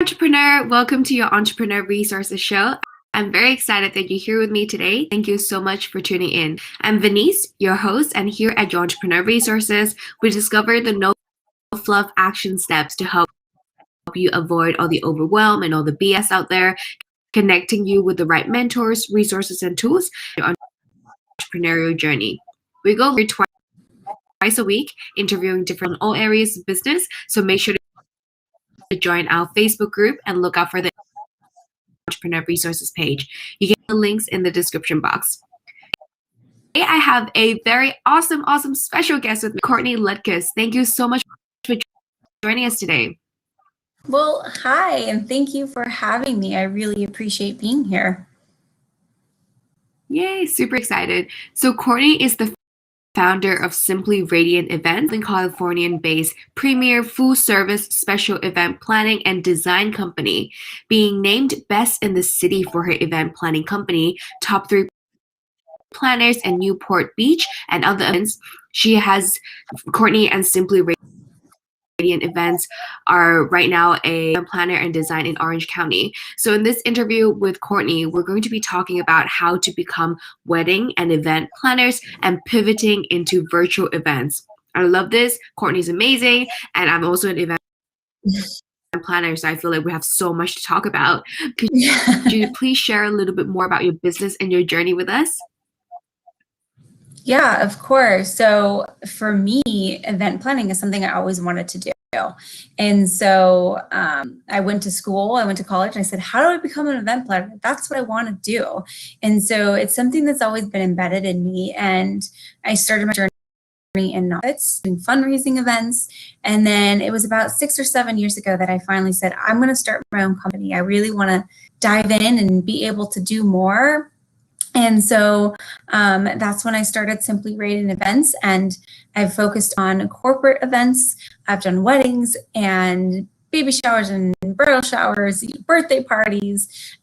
Entrepreneur, welcome to your Entrepreneur Resources Show. I'm very excited that you're here with me today. Thank you so much for tuning in. I'm Venice, your host, and here at your Entrepreneur Resources, we discover the no-fluff action steps to help you avoid all the overwhelm and all the BS out there, connecting you with the right mentors, resources, and tools for your entrepreneurial journey. We go over twice a week, interviewing different all areas of business, so make sure to join our Facebook group and look out for the Entrepreneur Resources page. You get the links in the description box. Today I have a very awesome special guest with me, Courtney Lutkus. Thank you so much for joining us today. Well, hi, and thank you for having me. I really appreciate being here. Yay, super excited. So Courtney is the founder of Simply Radiant Events, a Californian-based premier full-service special event planning and design company, being named best in the city for her event planning company, top 3 planners in Newport Beach and other events. Courtney and Simply Radiant Events are right now a planner and design in Orange County. So in this interview with Courtney, we're going to be talking about how to become wedding and event planners and pivoting into virtual events. I love this. Courtney's amazing, and I'm also an event planner, so I feel like we have so much to talk about. Could you please share a little bit more about your business and your journey with us? Yeah, of course. So for me, event planning is something I always wanted to do. And so I went to school, I went to college, and I said, how do I become an event planner? That's what I want to do. And so it's something that's always been embedded in me. And I started my journey in nonprofits, doing fundraising events. And then it was about 6 or 7 years ago that I finally said, I'm going to start my own company. I really want to dive in and be able to do more. And so that's when I started Simply Radiant Events, and I've focused on corporate events. I've done weddings and baby showers and bridal showers, birthday parties,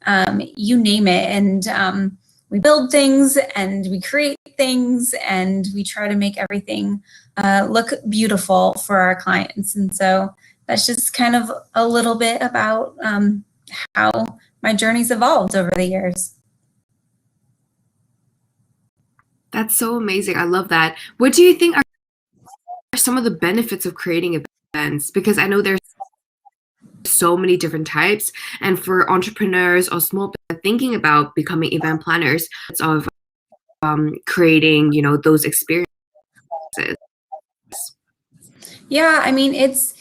you name it. And we build things and we create things and we try to make everything look beautiful for our clients. And so that's just kind of a little bit about how my journey's evolved over the years. That's so amazing. I love that. What do you think are some of the benefits of creating events? Because I know there's so many different types, and for entrepreneurs or small business thinking about becoming event planners, of creating, those experiences. Yeah, I mean, it's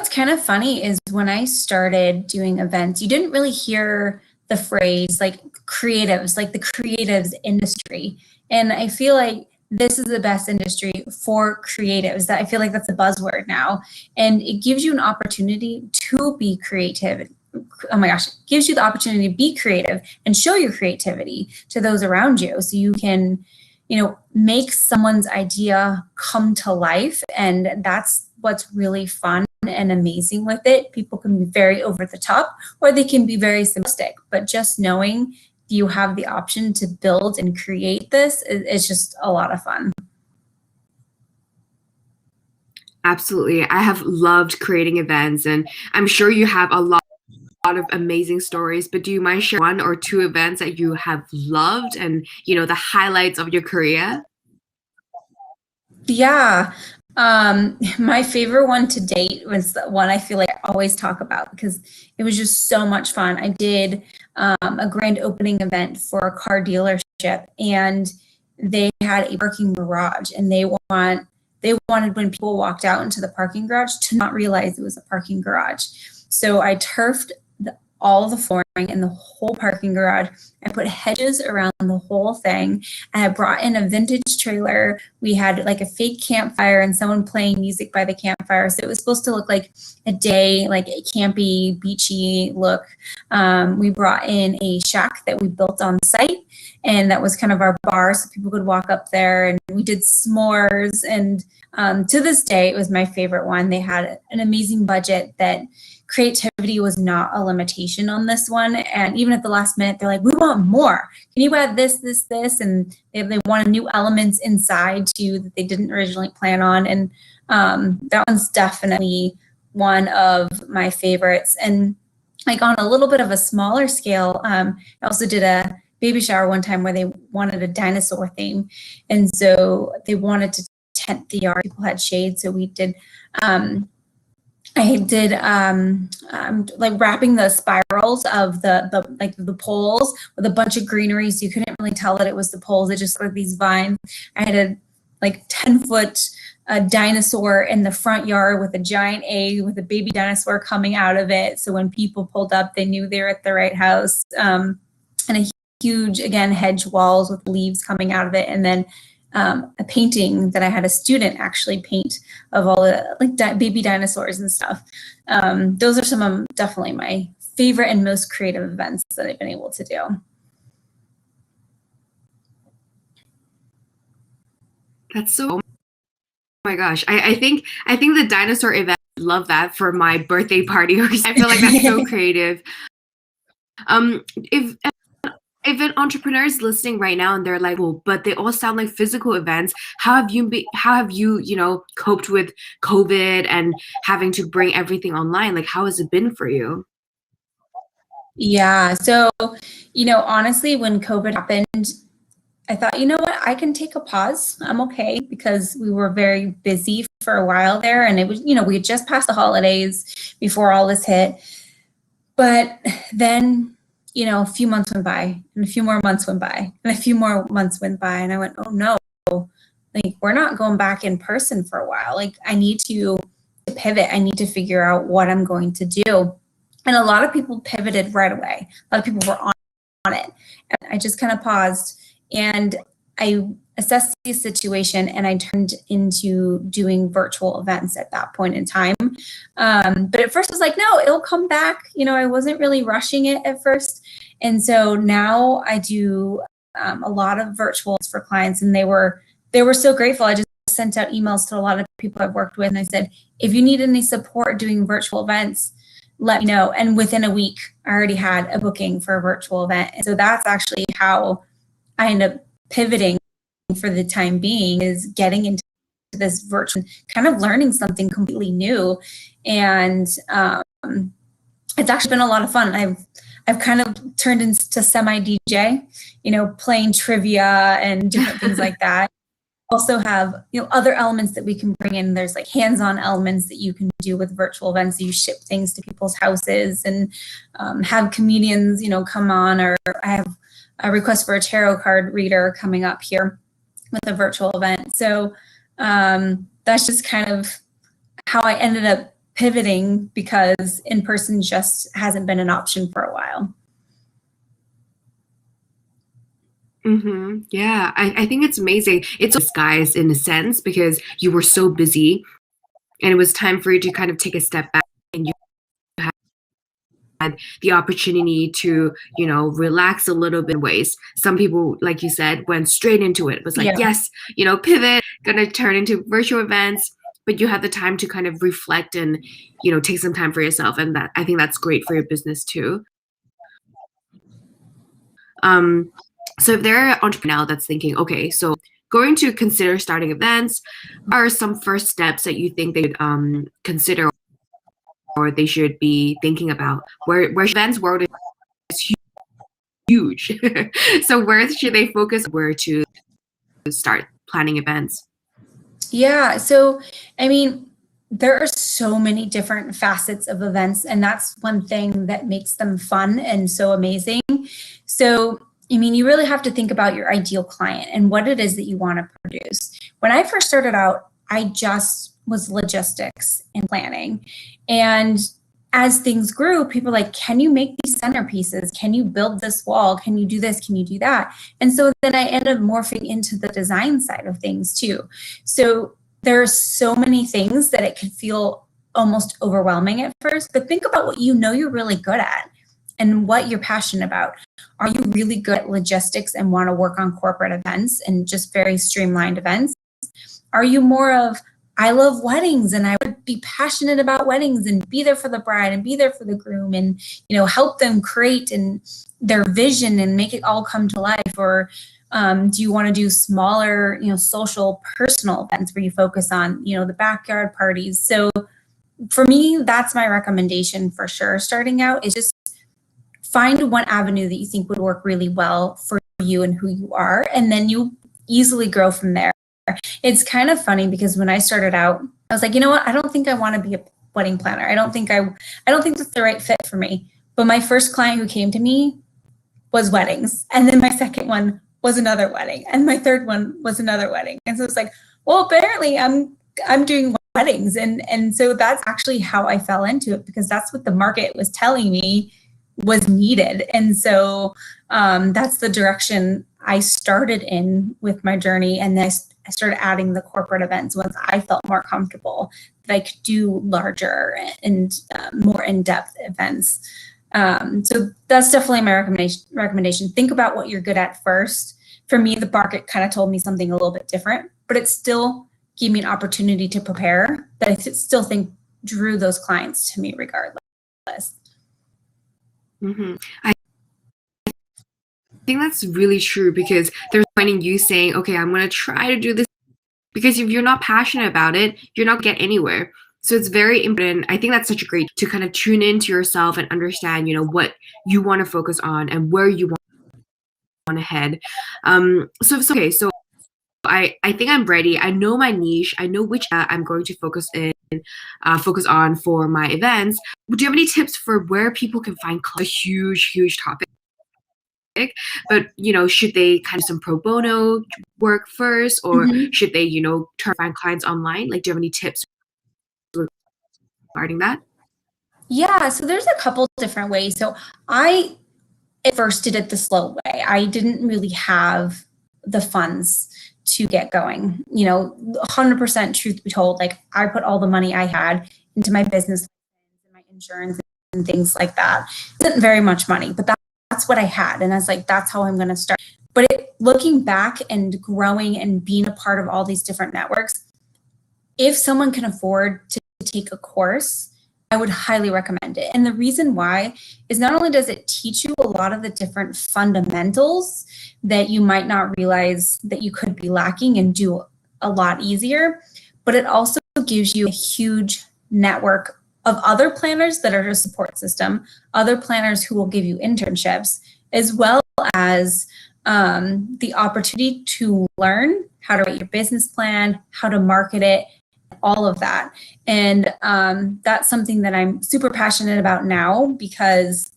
kind of funny is when I started doing events, you didn't really hear the phrase like creatives, like the creatives industry. And I feel like this is the best industry for creatives. That I feel like that's a buzzword now. And it gives you an opportunity to be creative. Oh my gosh, it gives you the opportunity to be creative and show your creativity to those around you. So you can, make someone's idea come to life. And that's what's really fun and amazing with it. People can be very over the top or they can be very simplistic, but just knowing you have the option to build and create this is just a lot of fun. Absolutely. I have loved creating events, and I'm sure you have a lot of amazing stories, but do you mind sharing 1 or 2 events that you have loved and, the highlights of your career? Yeah. My favorite one to date was the one I feel like I always talk about because it was just so much fun. I did a grand opening event for a car dealership, and they had a parking garage, and they wanted when people walked out into the parking garage to not realize it was a parking garage. So I turfed all the flooring in the whole parking garage. I put hedges around the whole thing, and I brought in a vintage trailer. We had like a fake campfire and someone playing music by the campfire. So it was supposed to look like a day, like a campy, beachy look. We brought in a shack that we built on site, and that was kind of our bar so people could walk up there, and we did s'mores. And to this day, it was my favorite one. They had an amazing budget that creativity was not a limitation on this one. And even at the last minute, they're like, we want more. Can you add this, this, this? And they wanted new elements inside too that they didn't originally plan on. And that one's definitely one of my favorites. And like on a little bit of a smaller scale, I also did a baby shower one time where they wanted a dinosaur theme. And so they wanted to tent the yard. People had shade. So we did, I did like wrapping the spirals of the poles with a bunch of greenery. So you couldn't really tell that it was the poles. It just looked like these vines. I had a like 10-foot dinosaur in the front yard with a giant egg with a baby dinosaur coming out of it. So when people pulled up, they knew they were at the right house. And a huge, again, hedge walls with leaves coming out of it. And then a painting that I had a student actually paint of all the like baby dinosaurs and stuff. Those are some of definitely my favorite and most creative events that I've been able to do. That's so, oh my gosh. I think the dinosaur event, love that for my birthday party. I feel like that's so creative. If an entrepreneur is listening right now and they're like, well, but they all sound like physical events, how have you, you know, coped with COVID and having to bring everything online? Like, how has it been for you? Yeah. So, you know, honestly, when COVID happened, I thought, you know what, I can take a pause. I'm okay, because we were very busy for a while there. And it was, you know, we had just passed the holidays before all this hit. But then, you know, a few months went by and a few more months went by and a few more months went by. And I went, oh no, like we're not going back in person for a while. Like I need to pivot. I need to figure out what I'm going to do. And a lot of people pivoted right away. A lot of people were on it. And I just kind of paused and I assessed the situation and I turned into doing virtual events at that point in time. But at first I was like, no, it'll come back. You know, I wasn't really rushing it at first. And so now I do a lot of virtuals for clients, and they were so grateful. I just sent out emails to a lot of people I've worked with and I said, if you need any support doing virtual events, let me know. And within a week, I already had a booking for a virtual event. And so that's actually how I end up pivoting for the time being, is getting into this virtual, kind of learning something completely new. And it's actually been a lot of fun. I've kind of turned into semi-DJ, you know, playing trivia and different things like that. Also have, you know, other elements that we can bring in. There's like hands-on elements that you can do with virtual events. You ship things to people's houses and have comedians, you know, come on, or I have a request for a tarot card reader coming up here with a virtual event. So that's just kind of how I ended up pivoting, because in person just hasn't been an option for a while. Mm-hmm. Yeah, I think it's amazing. It's a disguise in a sense, because you were so busy and it was time for you to kind of take a step back, and you had the opportunity to, you know, relax a little bit in ways. Some people, like you said, went straight into it. It was like, Yeah. yes, you know, pivot, gonna turn into virtual events, but you had the time to kind of reflect and, you know, take some time for yourself. And that, I think that's great for your business too. So if there are an entrepreneur now that's thinking, okay, so going to consider starting events, are some first steps that you think they would consider or they should be thinking about? Where events world is huge. So where should they focus? Where to start planning events? Yeah. So, I mean, there are so many different facets of events, and that's one thing that makes them fun and so amazing. So, I mean, you really have to think about your ideal client and what it is that you want to produce. When I first started out, I just was logistics and planning. And as things grew, people were like, can you make these centerpieces? Can you build this wall? Can you do this? Can you do that? And so then I ended up morphing into the design side of things too. So there are so many things that it could feel almost overwhelming at first, but think about what you know you're really good at and what you're passionate about. Are you really good at logistics and want to work on corporate events and just very streamlined events? Are you more of, I love weddings and I would be passionate about weddings and be there for the bride and be there for the groom and, you know, help them create and their vision and make it all come to life? Or do you want to do smaller, you know, social, personal events where you focus on, you know, the backyard parties? So for me, that's my recommendation for sure. Starting out is just find one avenue that you think would work really well for you and who you are, and then you easily grow from there. It's kind of funny because when I started out, I was like, you know what? I don't think I want to be a wedding planner. I don't think that's the right fit for me. But my first client who came to me was weddings. And then my second one was another wedding. And my third one was another wedding. And so it's like, well, apparently I'm doing weddings. And so that's actually how I fell into it, because that's what the market was telling me was needed. And so that's the direction I started in with my journey. And then I started adding the corporate events once I felt more comfortable that I could do larger and more in-depth events. So that's definitely my recommendation. Think about what you're good at first. For me, the market kind of told me something a little bit different, but it still gave me an opportunity to prepare that I still think drew those clients to me regardless. Mm-hmm. I think that's really true, because there's a point in you saying, okay, I'm going to try to do this, because if you're not passionate about it, you're not going to get anywhere. So it's very important. I think that's such a great to kind of tune into yourself and understand, what you want to focus on and where you want to head. So I think I'm ready. I know my niche. I know which I'm going to focus on for my events. Do you have any tips for where people can find a huge topic? But should they kind of some pro bono work first, or should they try to find clients online? Like, do you have any tips regarding that? Yeah, so there's a couple different ways. So I at first did it the slow way. I didn't really have the funds to get going. 100% truth be told, like I put all the money I had into my business and my insurance and things like that. It wasn't very much money, but that's what I had. And I was like, that's how I'm going to start. But looking back and growing and being a part of all these different networks, if someone can afford to take a course, I would highly recommend it. And the reason why is not only does it teach you a lot of the different fundamentals that you might not realize that you could be lacking and do a lot easier, but it also gives you a huge network of other planners that are a support system, other planners who will give you internships, as well as the opportunity to learn how to write your business plan, how to market it, all of that. And that's something that I'm super passionate about now, because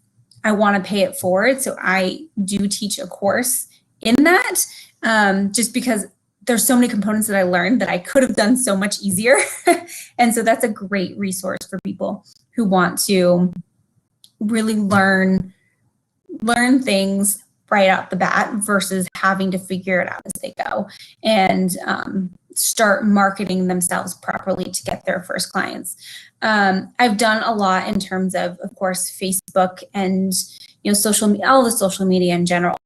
I want to pay it forward. So I do teach a course in that, just because there's so many components that I learned that I could have done so much easier. And so that's a great resource for people who want to really learn things right out the bat versus having to figure it out as they go, and start marketing themselves properly to get their first clients. I've done a lot in terms of course, Facebook and all the social media in general.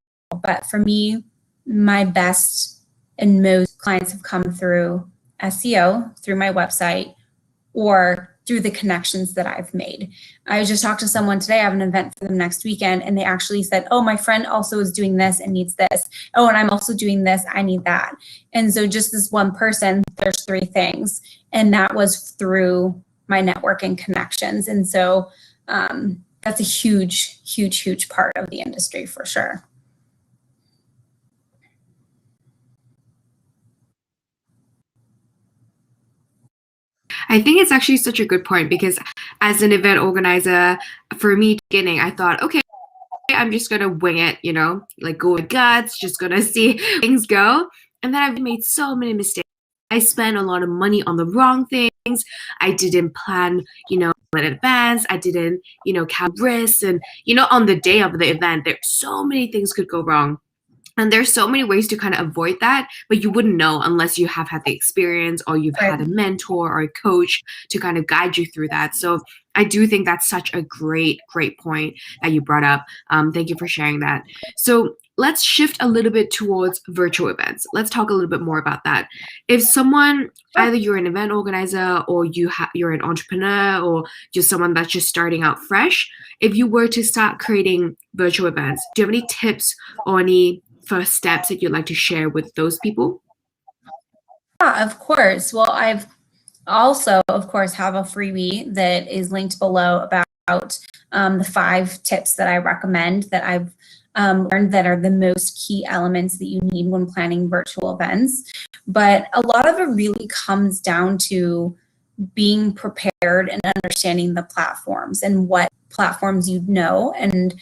But for me, my best and most clients have come through SEO, through my website, or through the connections that I've made. I just talked to someone today. I have an event for them next weekend, and they actually said, oh, my friend also is doing this and needs this. Oh, and I'm also doing this. I need that. And so just this one person, there's 3 things. And that was through my network and connections. And so that's a huge part of the industry for sure. I think it's actually such a good point, because as an event organizer, for me, beginning, I thought, okay, I'm just gonna wing it, like go with guts, just gonna see things go. And then I've made so many mistakes. I spent a lot of money on the wrong things. I didn't plan, in advance. I didn't, count risks. And, on the day of the event, there's so many things could go wrong. And there's so many ways to kind of avoid that, but you wouldn't know unless you have had the experience, or you've had a mentor or a coach to kind of guide you through that. So I do think that's such a great point that you brought up. Thank you for sharing that. So let's shift a little bit towards virtual events. Let's talk a little bit more about that. If someone, either you're an event organizer, or you're an entrepreneur, or just someone that's just starting out fresh, if you were to start creating virtual events, do you have any tips or any first steps that you'd like to share with those people? Yeah, of course. Well, I've Also, of course, have a freebie that is linked below about the 5 tips that I recommend that I've learned that are the most key elements that you need when planning virtual events. But a lot of it really comes down to being prepared and understanding the platforms and what platforms you know, and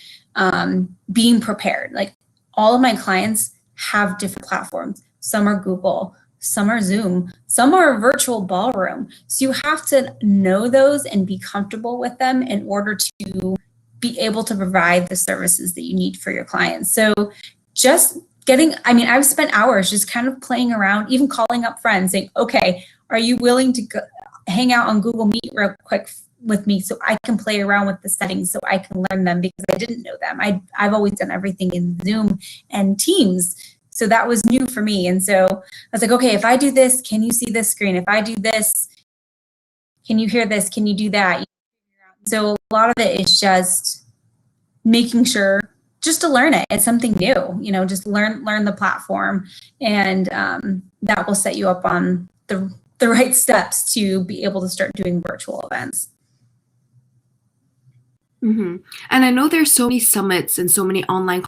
being prepared. Like, all of my clients have different platforms. Some are Google, some are Zoom, some are virtual Ballroom. So you have to know those and be comfortable with them in order to be able to provide the services that you need for your clients. So just I've spent hours just kind of playing around, even calling up friends saying, okay, are you willing to hang out on Google Meet real quick with me so I can play around with the settings so I can learn them, because I didn't know them. I've always done everything in Zoom and Teams. So that was new for me. And so I was like, okay, if I do this, can you see this screen? If I do this, can you hear this? Can you do that? So a lot of it is just making sure just to learn it. It's something new, just learn the platform, and that will set you up on the right steps to be able to start doing virtual events. Mm-hmm. And I know there's so many summits and so many online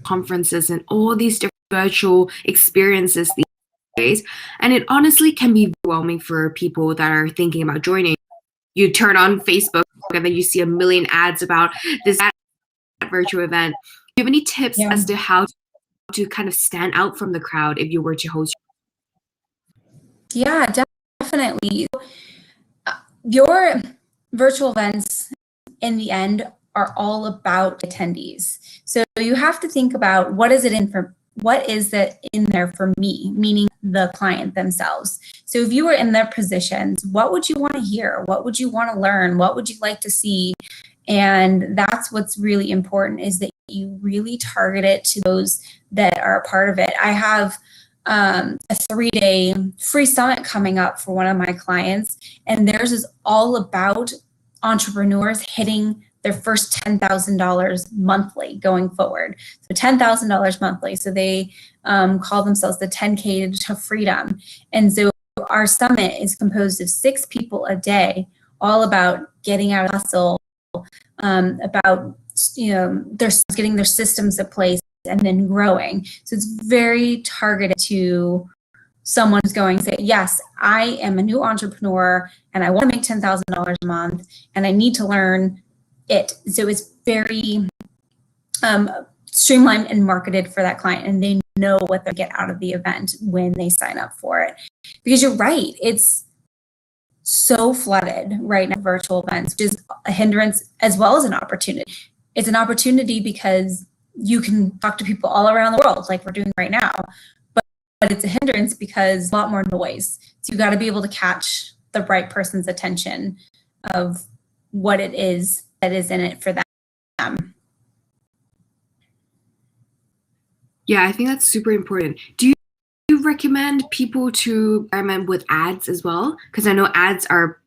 conferences and all these different virtual experiences these days. And it honestly can be overwhelming for people that are thinking about joining. You turn on Facebook and then you see a million ads about this virtual event. Do you have any tips as to how to kind of stand out from the crowd if you were to host? Yeah, definitely. Your virtual events in the end are all about attendees. So you have to think about what is it in there for me, meaning the client themselves. So if you were in their positions, what would you want to hear? What would you want to learn? What would you like to see? And that's what's really important, is that you really target it to those that are a part of it. I have a 3-day free summit coming up for one of my clients, and theirs is all about entrepreneurs hitting their first $10,000 monthly going forward. So $10,000 monthly. So they call themselves the 10K to freedom. And so our summit is composed of 6 people a day, all about getting out of hustle, about getting their systems in place and then growing. So it's very targeted to someone who's going to say, yes, I am a new entrepreneur and I want to make $10,000 a month and I need to learn it. So it's very streamlined and marketed for that client, and they know what they get out of the event when they sign up for it. Because you're right, it's so flooded right now, virtual events, which is a hindrance as well as an opportunity. It's an opportunity because you can talk to people all around the world like we're doing right now, but it's a hindrance because a lot more noise. So you got to be able to catch the right person's attention of what it is that is in it for them. Yeah, I think that's super important. Do you recommend people to experiment with ads as well? Because I know ads are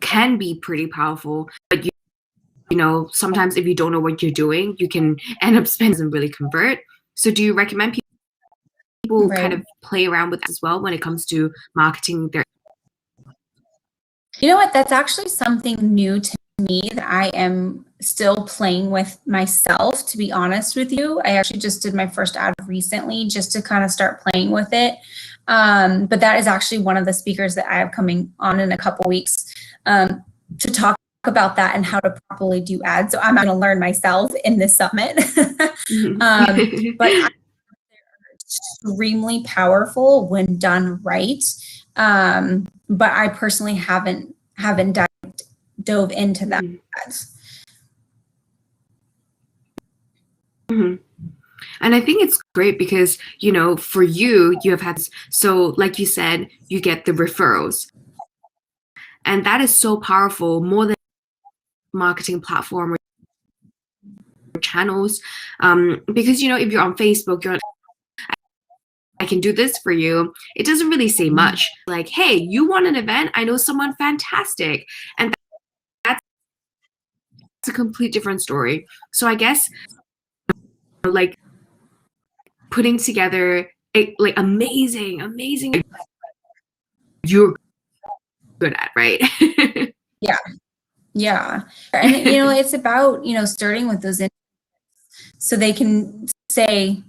can be pretty powerful, but sometimes if you don't know what you're doing, you can end up spending and really convert. So do you recommend people kind of play around with that as well when it comes to marketing their? You know what? That's actually something new to me that I am still playing with myself, to be honest with you. I actually just did my first ad recently just to kind of start playing with it. But that is actually one of the speakers that I have coming on in a couple weeks to talk about that and how to properly do ads. So I'm going to learn myself in this summit. But they're extremely powerful when done right. But I personally haven't dove into that. Mm-hmm. And I think it's great because, for you have had, so like you said, you get the referrals. And that is so powerful, more than marketing platform or channels. Because, if you're on Facebook, I can do this for you. It doesn't really say much. Like, hey, you want an event? I know someone fantastic. And that's a complete different story. So I guess, like, putting together amazing you're good at, right? Yeah. Yeah. And, it's about, starting with those so they can say,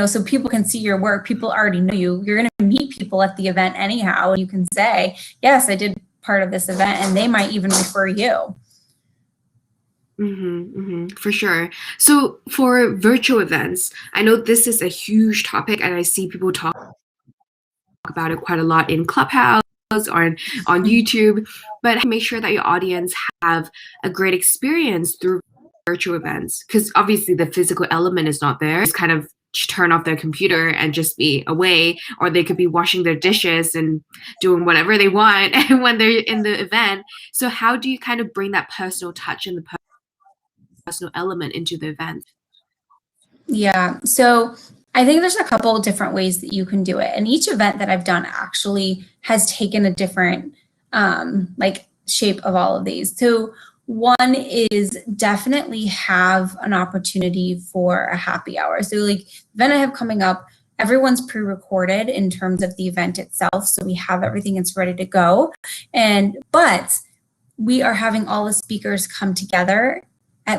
so people can see your work. People already know you. You're going to meet people at the event anyhow. And you can say, yes, I did part of this event, and they might even refer you. For sure. So for virtual events, I know this is a huge topic, and I see people talk about it quite a lot in Clubhouse or on YouTube, but make sure that your audience have a great experience through virtual events, because obviously the physical element is not there. It's kind of turn off their computer and just be away, or they could be washing their dishes and doing whatever they want when they're in the event. So how do you kind of bring that personal touch and the personal element into the event? Yeah, so I think there's a couple of different ways that you can do it, and each event that I've done actually has taken a different shape of all of these. So one is definitely have an opportunity for a happy hour. So like the event I have coming up, everyone's pre-recorded in terms of the event itself. So we have everything that's ready to go. But we are having all the speakers come together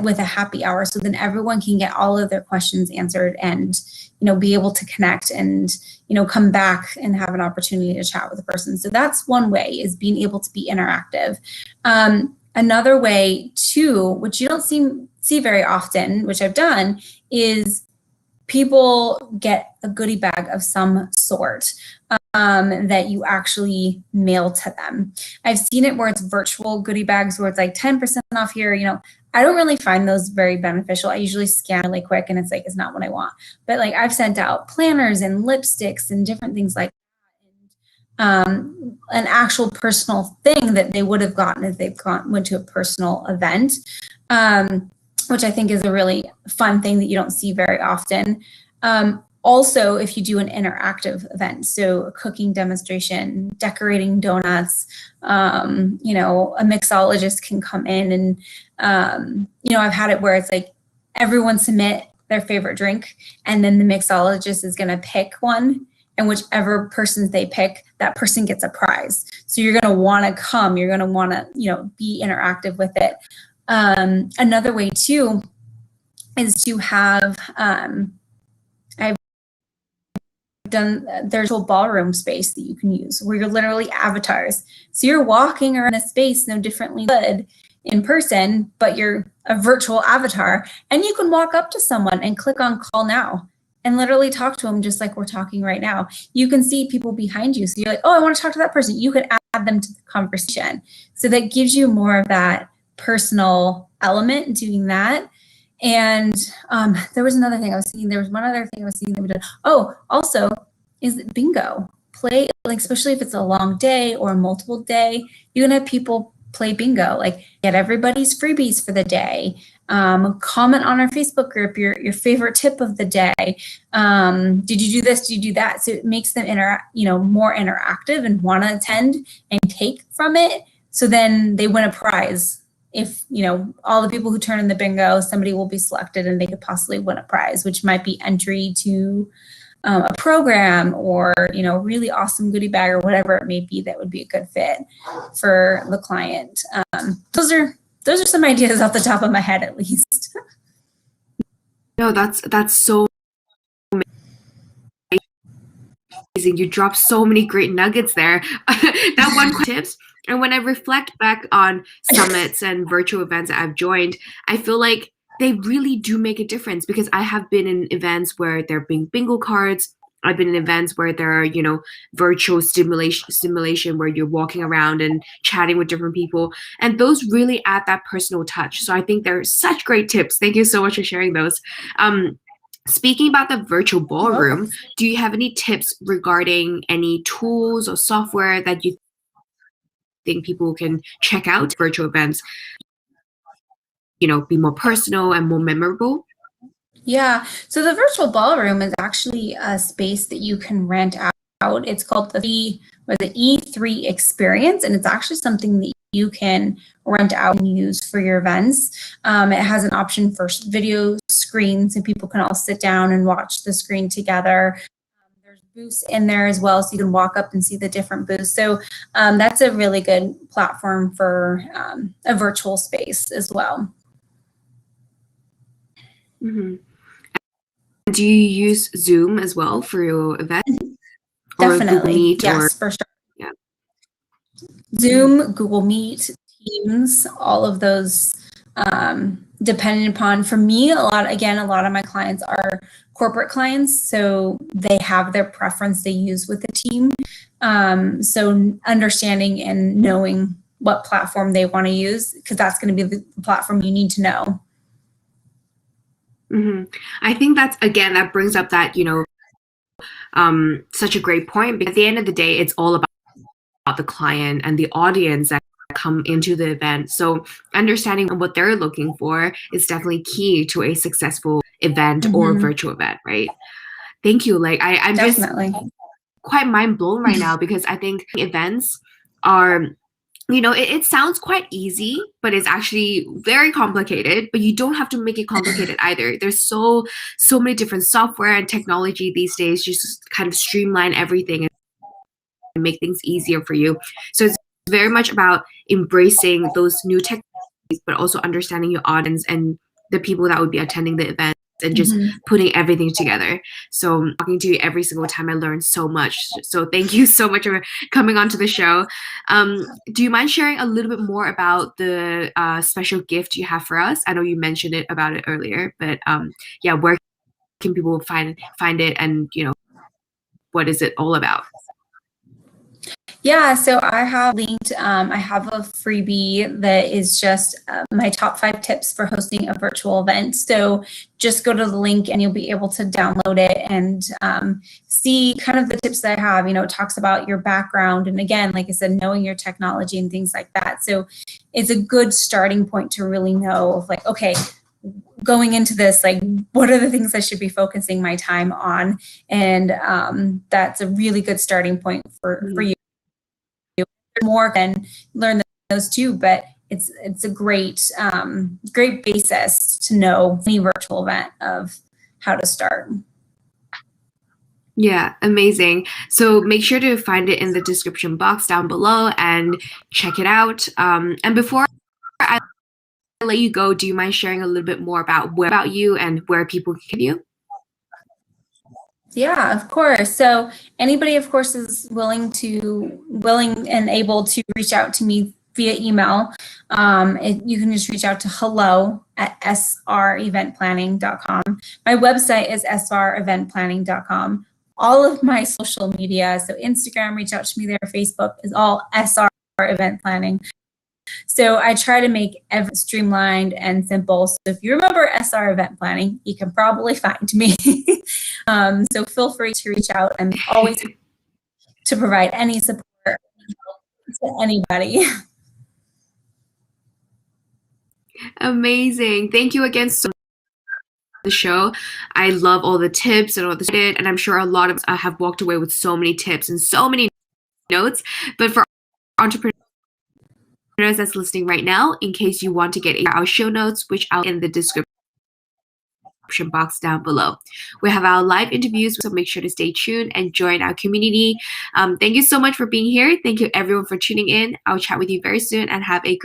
with a happy hour. So then everyone can get all of their questions answered and, be able to connect and, come back and have an opportunity to chat with the person. So that's one way, is being able to be interactive. Another way too, which you don't see very often, which I've done, is people get a goodie bag of some sort that you actually mail to them. I've seen it where it's virtual goodie bags where it's like 10% off here. I don't really find those very beneficial. I usually scan really quick and it's like, it's not what I want. But like I've sent out planners and lipsticks and different things like an actual personal thing that they would have gotten if they've went to a personal event, which I think is a really fun thing that you don't see very often. Also, if you do an interactive event, so a cooking demonstration, decorating donuts, a mixologist can come in and, I've had it where it's like everyone submit their favorite drink, and then the mixologist is going to pick one, and whichever persons they pick, that person gets a prize. So you're going to want to come, you're going to want to, be interactive with it. Another way too is to have, there's a ballroom space that you can use where you're literally avatars. So you're walking around a space no differently good in person, but you're a virtual avatar, and you can walk up to someone and click on call now and literally talk to them just like we're talking right now. You can see people behind you. So you're like, oh, I want to talk to that person. You can add them to the conversation. So that gives you more of that personal element doing that. And there was another thing I was seeing. There was one other thing I was seeing that we did. Oh, also is bingo. Play, like, especially if it's a long day or a multiple day, you can have people play bingo, like get everybody's freebies for the day. Comment on our Facebook group, your favorite tip of the day. Did you do this? Did you do that? So it makes them more interactive and want to attend and take from it. So then they win a prize. If, all the people who turn in the bingo, somebody will be selected and they could possibly win a prize, which might be entry to a program or, really awesome goodie bag or whatever it may be that would be a good fit for the client. Those are some ideas off the top of my head, at least. No, that's so amazing. You dropped so many great nuggets there. That one tips. And when I reflect back on summits and virtual events that I've joined, I feel like they really do make a difference, because I have been in events where there have been bingo cards. I've been in events where there are, virtual simulation where you're walking around and chatting with different people. And those really add that personal touch. So I think they're such great tips. Thank you so much for sharing those. Speaking about the virtual ballroom, do you have any tips regarding any tools or software that you think people can check out virtual events, be more personal and more memorable? Yeah, so the virtual ballroom is actually a space that you can rent out. It's called the E3 experience, and it's actually something that you can rent out and use for your events. It has an option for video screens, and people can all sit down and watch the screen together. There's booths in there as well, so you can walk up and see the different booths. So that's a really good platform for a virtual space as well. Mm-hmm. Do you use Zoom as well for your event? Definitely. Or Google Meet? Yes, for sure. Yeah. Zoom, Google Meet, Teams, all of those, depending upon, for me, a lot of my clients are corporate clients, so they have their preference they use with the team. So understanding and knowing what platform they want to use, because that's going to be the platform you need to know. Mm-hmm. I think that brings up that, such a great point, because at the end of the day, it's all about the client and the audience that come into the event. So understanding what they're looking for is definitely key to a successful event or virtual event, right? Thank you. Like I'm Definitely. just quite mind blown right now, because I think events are, it sounds quite easy, but it's actually very complicated. But you don't have to make it complicated either. There's so many different software and technology these days just kind of streamline everything and make things easier for you. So it's very much about embracing those new technologies, but also understanding your audience and the people that would be attending the event, and just putting everything together. So talking to you every single time, I learned so much. So thank you so much for coming onto the show. Do you mind sharing a little bit more about the special gift you have for us? I know you mentioned about it earlier, but yeah, where can people find it, and what is it all about? Yeah, so I have linked, I have a freebie that is just my top 5 tips for hosting a virtual event. So just go to the link and you'll be able to download it and see kind of the tips that I have. It talks about your background. And again, like I said, knowing your technology and things like that. So it's a good starting point to really know, like, okay, going into this, like, what are the things I should be focusing my time on? And that's a really good starting point for you. More can learn those too, but it's a great basis to know any virtual event of how to start. Yeah, amazing. So make sure to find it in the description box down below and check it out. And before I let you go, do you mind sharing a little bit more about you and where people can get you? Yeah, of course. So anybody, of course, is willing and able to reach out to me via email. You can just reach out to hello@sreventplanning.com. My website is sreventplanning.com. All of my social media, so Instagram, reach out to me there. Facebook is all SR Event Planning. So I try to make everything streamlined and simple. So if you remember SR Event Planning, you can probably find me. So feel free to reach out. I'm always to provide any support to anybody. Amazing. Thank you again so much for the show. I love all the tips and all the did, and I'm sure a lot of us have walked away with so many tips and so many notes. But for entrepreneurs that's listening right now, in case you want to get our show notes, which I'll in the description box down below. We have our live interviews, so make sure to stay tuned and join our community. Thank you so much for being here. Thank you everyone for tuning in. I'll chat with you very soon, and have a great